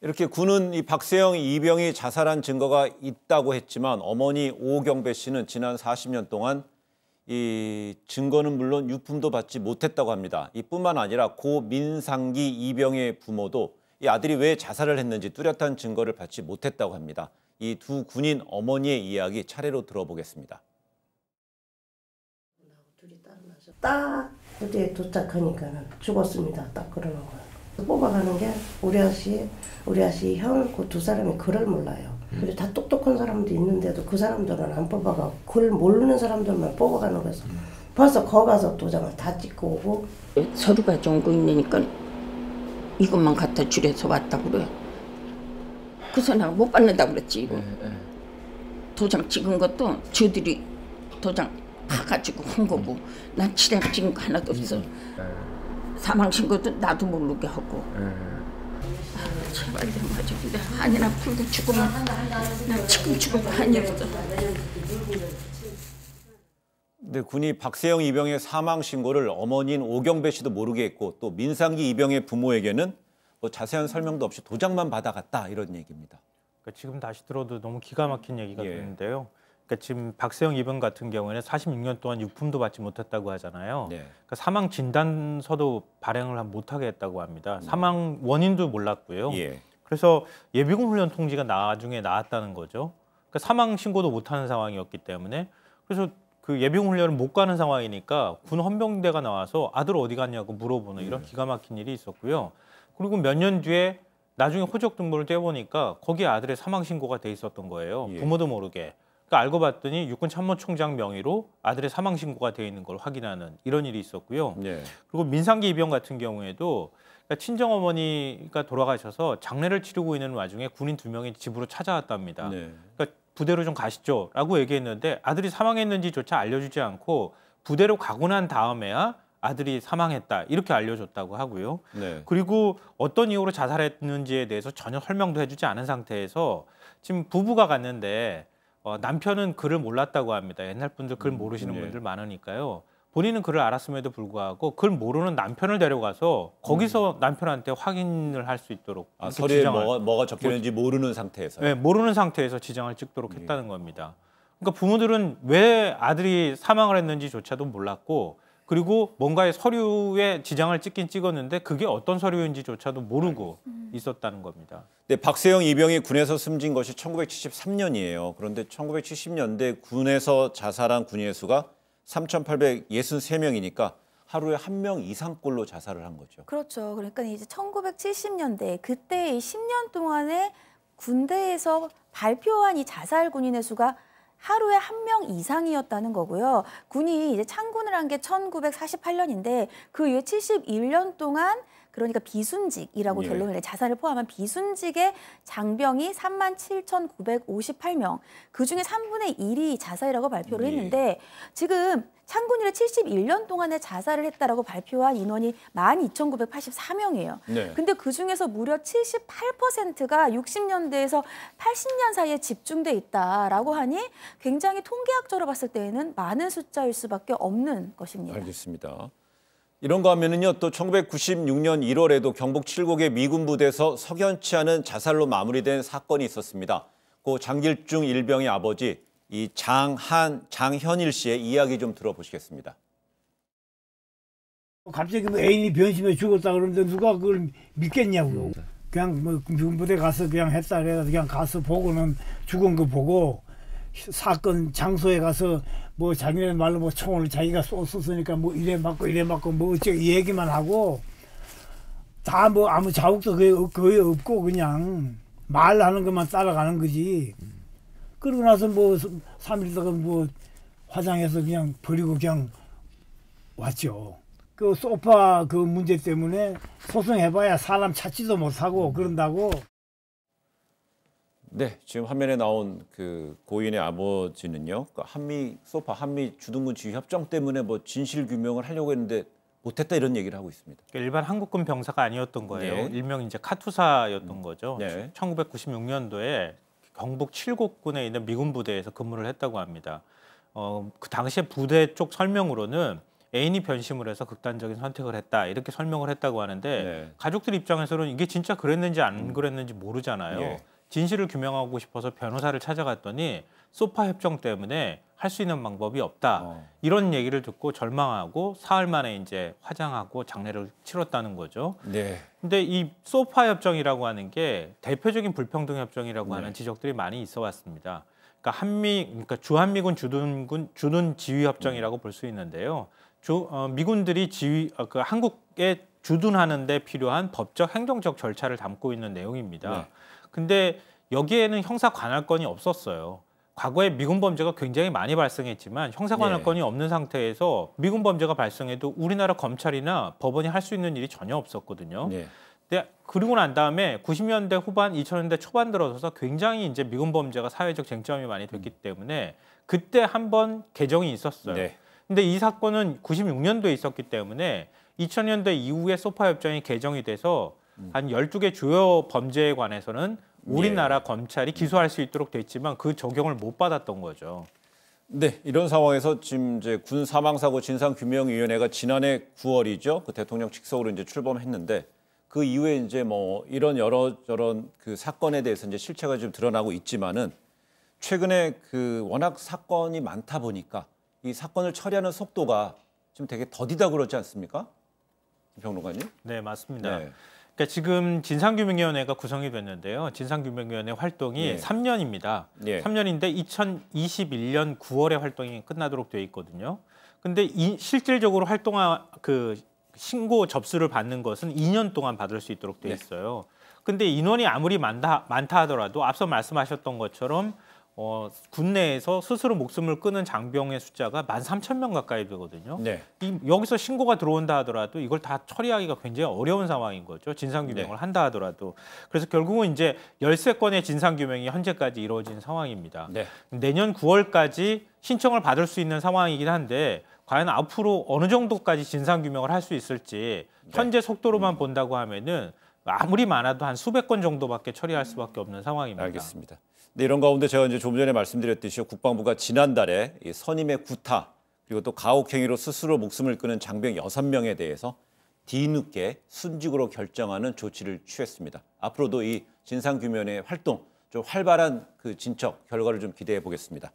이렇게 군은 이 박세영 이병이 자살한 증거가 있다고 했지만 어머니 오경배 씨는 지난 40년 동안 이 증거는 물론 유품도 받지 못했다고 합니다. 이뿐만 아니라 고 민상기 이병의 부모도 이 아들이 왜 자살을 했는지 뚜렷한 증거를 받지 못했다고 합니다. 이 두 군인 어머니의 이야기 차례로 들어보겠습니다. 딱 어디에 도착하니까는 죽었습니다. 딱 그러는 거예요. 뽑아가는 게 우리 아씨 형 그 두 사람이 글을 몰라요. 그리고 다 똑똑한 사람도 있는데도 그 사람들은 안 뽑아가고 글 모르는 사람들만 뽑아가는 거였어. 벌써 거기 가서 도장을 다 찍고 오고. 서류가 좋은 거 있으니까 이것만 갖다 주려서 왔다 그래. 그래서 내가 못 받는다고 그랬지 이거. 도장 찍은 것도 저들이 도장 파가지고 한 거고 난 칠해 찍은 거 하나도 없어. 사망 신고도 나도 모르게 하고. 제발 좀 하자. 근데 한이나 풀고 죽으면 나 지금 죽어도 한이 없어. 네, 군이 박세영 이병의 사망 신고를 어머니인 오경배 씨도 모르게 했고 또 민상기 이병의 부모에게는 뭐 자세한 설명도 없이 도장만 받아갔다 이런 얘기입니다. 그러니까 지금 다시 들어도 너무 기가 막힌 얘기가 되는데요. 그러니까 지금 박세영 이병 같은 경우에는 46년 동안 유품도 받지 못했다고 하잖아요. 네. 그러니까 사망 진단서도 발행을 못하게 했다고 합니다. 사망 원인도 몰랐고요. 그래서 예비군 훈련 통지가 나중에 나왔다는 거죠. 그러니까 사망 신고도 못하는 상황이었기 때문에 그래서 그 예비군 훈련을 못 가는 상황이니까 군 헌병대가 나와서 아들 어디 갔냐고 물어보는 이런 기가 막힌 일이 있었고요. 그리고 몇 년 뒤에 나중에 호적 등본을 떼보니까 거기에 아들의 사망 신고가 돼 있었던 거예요. 부모도 모르게. 그러니까 알고 봤더니 육군 참모총장 명의로 아들의 사망 신고가 돼 있는 걸 확인하는 이런 일이 있었고요. 그리고 민상기 이병 같은 경우에도 그러니까 친정 어머니가 돌아가셔서 장례를 치르고 있는 와중에 군인 2명이 집으로 찾아왔답니다. 그러니까 부대로 좀 가시죠라고 얘기했는데 아들이 사망했는지조차 알려주지 않고 부대로 가고 난 다음에야 아들이 사망했다 이렇게 알려줬다고 하고요. 그리고 어떤 이유로 자살했는지에 대해서 전혀 설명도 해주지 않은 상태에서 지금 부부가 갔는데 남편은 글을 몰랐다고 합니다. 옛날 분들 글 모르시는 분들 많으니까요. 본인은 글을 알았음에도 불구하고 글 모르는 남편을 데려가서 거기서 남편한테 확인을 할 수 있도록 서류에 뭐가 적혀 있는지 모르는 상태에서. 네, 모르는 상태에서 지장을 찍도록 했다는 겁니다. 그러니까 부모들은 왜 아들이 사망을 했는지조차도 몰랐고 그리고 뭔가의 서류에 지장을 찍긴 찍었는데 그게 어떤 서류인지조차도 모르고 있었다는 겁니다. 네, 박세영 이병이 군에서 숨진 것이 1973년이에요. 그런데 1970년대 군에서 자살한 군인의 수가 3,863명이니까 하루에 1명 이상꼴로 자살을 한 거죠. 그렇죠. 그러니까 이제 1970년대 그때 이 10년 동안에 군대에서 발표한 이 자살 군인의 수가 하루에 1명 이상이었다는 거고요. 군이 이제 창군을 한 게 1948년인데 그 이후에 71년 동안 그러니까 비순직이라고 결론을 내 자살을 포함한 비순직의 장병이 37,958명. 그중에 3분의 1이 자살이라고 발표를 했는데 지금 창군 이래 71년 동안에 자살을 했다라고 발표한 인원이 12,984명이에요. 근데 그중에서 무려 78%가 60년대에서 80년 사이에 집중돼 있다라고 하니 굉장히 통계학적으로 봤을 때에는 많은 숫자일 수밖에 없는 것입니다. 알겠습니다. 이런 거 하면은요, 또 1996년 1월에도 경북 칠곡의 미군 부대에서 석연치 않은 자살로 마무리된 사건이 있었습니다. 고 장길중 일병의 아버지 이 장현일 씨의 이야기 좀 들어보시겠습니다. 갑자기 뭐 애인이 변심해 죽었다 그러는데 누가 그걸 믿겠냐고요. 그냥 뭐 미군 부대 가서 그냥 했다 그래서 그냥 가서 보고는 죽은 거 보고 사건 장소에 가서 뭐 자기네 말로 뭐 총을 자기가 쏘았으니까 뭐 이래 맞고 뭐 어쩌고 얘기만 하고 다 뭐 아무 자국도 거의 없고 그냥 말하는 것만 따라가는 거지. 그러고 나서 뭐 3일 있다가 뭐 화장해서 그냥 버리고 그냥 왔죠. 그 소파 그 문제 때문에 소송해봐야 사람 찾지도 못하고 그런다고. 네, 지금 화면에 나온 그 고인의 아버지는요, 그 한미 주둔군 지휘 협정 때문에 뭐 진실 규명을 하려고 했는데 못했다 이런 얘기를 하고 있습니다. 일반 한국군 병사가 아니었던 거예요. 일명 이제 카투사였던 거죠. 1996년도에 경북 칠곡군에 있는 미군 부대에서 근무를 했다고 합니다. 그 당시에 부대 쪽 설명으로는 애인이 변심을 해서 극단적인 선택을 했다 이렇게 설명을 했다고 하는데 네. 가족들 입장에서는 이게 진짜 그랬는지 안 그랬는지 모르잖아요. 예. 진실을 규명하고 싶어서 변호사를 찾아갔더니 소파 협정 때문에 할 수 있는 방법이 없다. 이런 얘기를 듣고 절망하고 사흘 만에 이제 화장하고 장례를 치렀다는 거죠. 네. 근데 이 소파 협정이라고 하는 게 대표적인 불평등 협정이라고 하는 지적들이 많이 있어 왔습니다. 그러니까 주한미군 주둔 지휘 협정이라고 볼 수 있는데요. 미군들이 한국에 주둔하는 데 필요한 법적 행정적 절차를 담고 있는 내용입니다. 네. 근데 여기에는 형사 관할권이 없었어요. 과거에 미군 범죄가 굉장히 많이 발생했지만 형사 관할권이 없는 상태에서 미군 범죄가 발생해도 우리나라 검찰이나 법원이 할 수 있는 일이 전혀 없었거든요. 근데 그리고 난 다음에 90년대 후반, 2000년대 초반 들어서서 굉장히 이제 미군 범죄가 사회적 쟁점이 많이 됐기 때문에 그때 한번 개정이 있었어요. 근데 이 사건은 96년도에 있었기 때문에 2000년대 이후에 소파 협정이 개정이 돼서 한 12개 주요 범죄에 관해서는 우리나라 검찰이 기소할 수 있도록 됐지만 그 적용을 못 받았던 거죠. 네, 이런 상황에서 지금 이제 군 사망사고 진상규명위원회가 지난해 9월이죠. 그 대통령 직속으로 이제 출범했는데 그 이후에 이제 뭐 이런 저런 그 사건에 대해서 이제 실체가 좀 드러나고 있지만은 최근에 그 워낙 사건이 많다 보니까 이 사건을 처리하는 속도가 좀 되게 더디다 그러지 않습니까? 평론가님? 네, 맞습니다. 그러니까 지금 진상규명위원회가 구성이 됐는데요. 진상규명위원회 활동이 3년입니다. 3년인데 2021년 9월에 활동이 끝나도록 되어 있거든요. 근데 실질적으로 신고 접수를 받는 것은 2년 동안 받을 수 있도록 되어 있어요. 근데 인원이 아무리 많다 하더라도 앞서 말씀하셨던 것처럼 국내에서 스스로 목숨을 끊은 장병의 숫자가 13,000명 가까이 되거든요. 여기서 신고가 들어온다 하더라도 이걸 다 처리하기가 굉장히 어려운 상황인 거죠. 진상규명을 한다 하더라도. 그래서 결국은 이제 13건의 진상규명이 현재까지 이루어진 상황입니다. 내년 9월까지 신청을 받을 수 있는 상황이긴 한데 과연 앞으로 어느 정도까지 진상규명을 할 수 있을지 현재 속도로만 본다고 하면은 아무리 많아도 한 수백 건 정도밖에 처리할 수밖에 없는 상황입니다. 알겠습니다. 네, 이런 가운데 제가 이제 좀 전에 말씀드렸듯이 국방부가 지난달에 이 선임의 구타 그리고 또 가혹행위로 스스로 목숨을 끊은 장병 6명에 대해서 뒤늦게 순직으로 결정하는 조치를 취했습니다. 앞으로도 이 진상규명의 활동 좀 활발한 그 진척 결과를 좀 기대해 보겠습니다.